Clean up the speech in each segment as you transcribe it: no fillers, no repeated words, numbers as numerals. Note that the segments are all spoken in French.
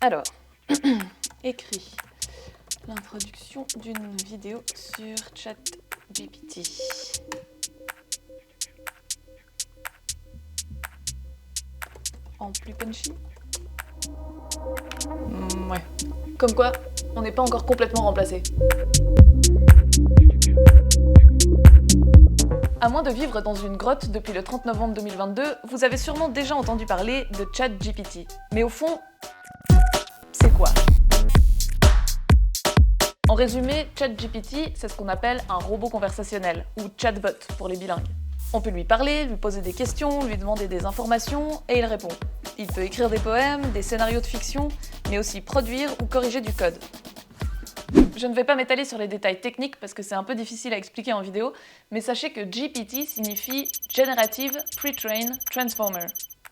Alors, écrit l'introduction d'une vidéo sur ChatGPT. En plus punchy. Ouais. Comme quoi, on n'est pas encore complètement remplacé. À moins de vivre dans une grotte depuis le 30 novembre 2022, vous avez sûrement déjà entendu parler de ChatGPT. Mais au fond, c'est quoi? En résumé, ChatGPT, c'est ce qu'on appelle un robot conversationnel, ou chatbot pour les bilingues. On peut lui parler, lui poser des questions, lui demander des informations, et il répond. Il peut écrire des poèmes, des scénarios de fiction, mais aussi produire ou corriger du code. Je ne vais pas m'étaler sur les détails techniques parce que c'est un peu difficile à expliquer en vidéo, mais sachez que GPT signifie Generative Pre-trained Transformer.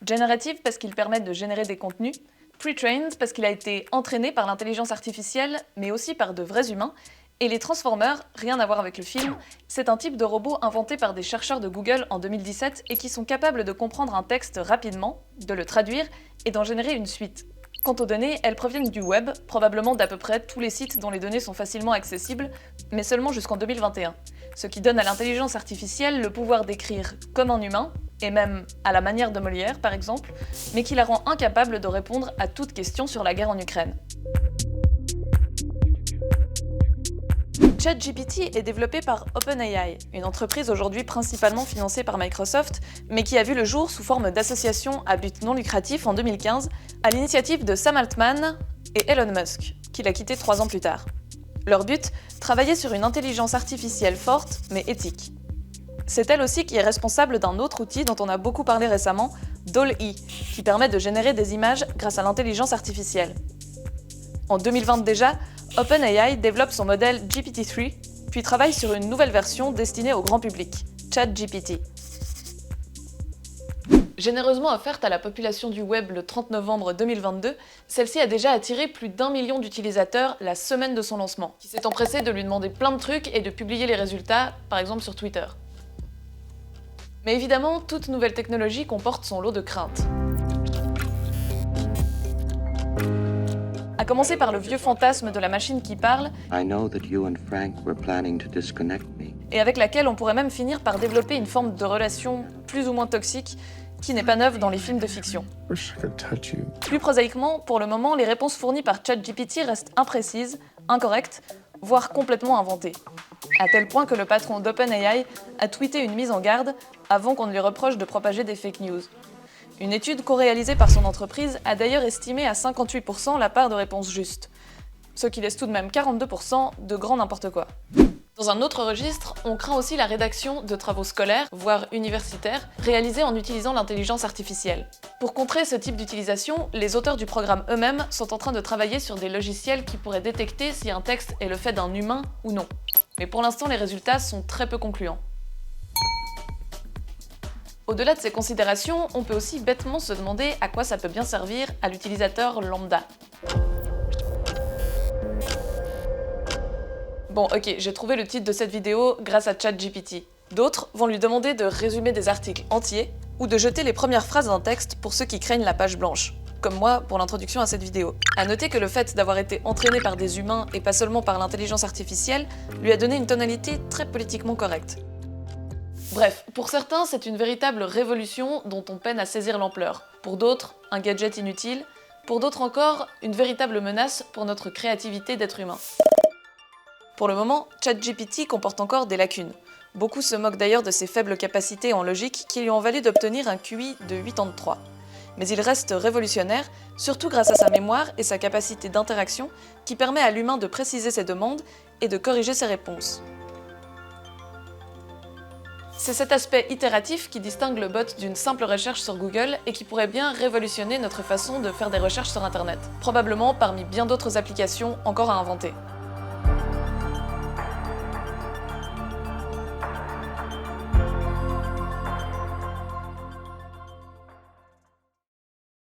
Generative parce qu'il permet de générer des contenus, Pre-trained parce qu'il a été entraîné par l'intelligence artificielle, mais aussi par de vrais humains, et les Transformers, rien à voir avec le film, c'est un type de robot inventé par des chercheurs de Google en 2017 et qui sont capables de comprendre un texte rapidement, de le traduire et d'en générer une suite. Quant aux données, elles proviennent du web, probablement d'à peu près tous les sites dont les données sont facilement accessibles, mais seulement jusqu'en 2021. Ce qui donne à l'intelligence artificielle le pouvoir d'écrire comme un humain, et même à la manière de Molière par exemple, mais qui la rend incapable de répondre à toute question sur la guerre en Ukraine. ChatGPT est développé par OpenAI, une entreprise aujourd'hui principalement financée par Microsoft, mais qui a vu le jour sous forme d'association à but non lucratif en 2015, à l'initiative de Sam Altman et Elon Musk, qui l'a quitté 3 ans plus tard. Leur but, travailler sur une intelligence artificielle forte, mais éthique. C'est elle aussi qui est responsable d'un autre outil dont on a beaucoup parlé récemment, DALL-E, qui permet de générer des images grâce à l'intelligence artificielle. En 2020 déjà, OpenAI développe son modèle GPT-3, puis travaille sur une nouvelle version destinée au grand public, ChatGPT. Généreusement offerte à la population du web le 30 novembre 2022, celle-ci a déjà attiré plus d'1 million d'utilisateurs la semaine de son lancement, qui s'est empressé de lui demander plein de trucs et de publier les résultats, par exemple sur Twitter. Mais évidemment, toute nouvelle technologie comporte son lot de craintes. À commencer par le vieux fantasme de la machine qui parle, et avec laquelle on pourrait même finir par développer une forme de relation plus ou moins toxique qui n'est pas neuve dans les films de fiction. Plus prosaïquement, pour le moment, les réponses fournies par ChatGPT restent imprécises, incorrectes, voire complètement inventées. À tel point que le patron d'OpenAI a tweeté une mise en garde avant qu'on ne lui reproche de propager des fake news. Une étude co-réalisée par son entreprise a d'ailleurs estimé à 58% la part de réponses justes, ce qui laisse tout de même 42% de grand n'importe quoi. Dans un autre registre, on craint aussi la rédaction de travaux scolaires, voire universitaires, réalisés en utilisant l'intelligence artificielle. Pour contrer ce type d'utilisation, les auteurs du programme eux-mêmes sont en train de travailler sur des logiciels qui pourraient détecter si un texte est le fait d'un humain ou non. Mais pour l'instant, les résultats sont très peu concluants. Au-delà de ces considérations, on peut aussi bêtement se demander à quoi ça peut bien servir à l'utilisateur lambda. Bon, ok, j'ai trouvé le titre de cette vidéo grâce à ChatGPT. D'autres vont lui demander de résumer des articles entiers ou de jeter les premières phrases d'un texte pour ceux qui craignent la page blanche, comme moi pour l'introduction à cette vidéo. À noter que le fait d'avoir été entraîné par des humains et pas seulement par l'intelligence artificielle lui a donné une tonalité très politiquement correcte. Bref, pour certains, c'est une véritable révolution dont on peine à saisir l'ampleur. Pour d'autres, un gadget inutile. Pour d'autres encore, une véritable menace pour notre créativité d'être humain. Pour le moment, ChatGPT comporte encore des lacunes. Beaucoup se moquent d'ailleurs de ses faibles capacités en logique qui lui ont valu d'obtenir un QI de 83. Mais il reste révolutionnaire, surtout grâce à sa mémoire et sa capacité d'interaction qui permet à l'humain de préciser ses demandes et de corriger ses réponses. C'est cet aspect itératif qui distingue le bot d'une simple recherche sur Google et qui pourrait bien révolutionner notre façon de faire des recherches sur Internet, probablement parmi bien d'autres applications encore à inventer.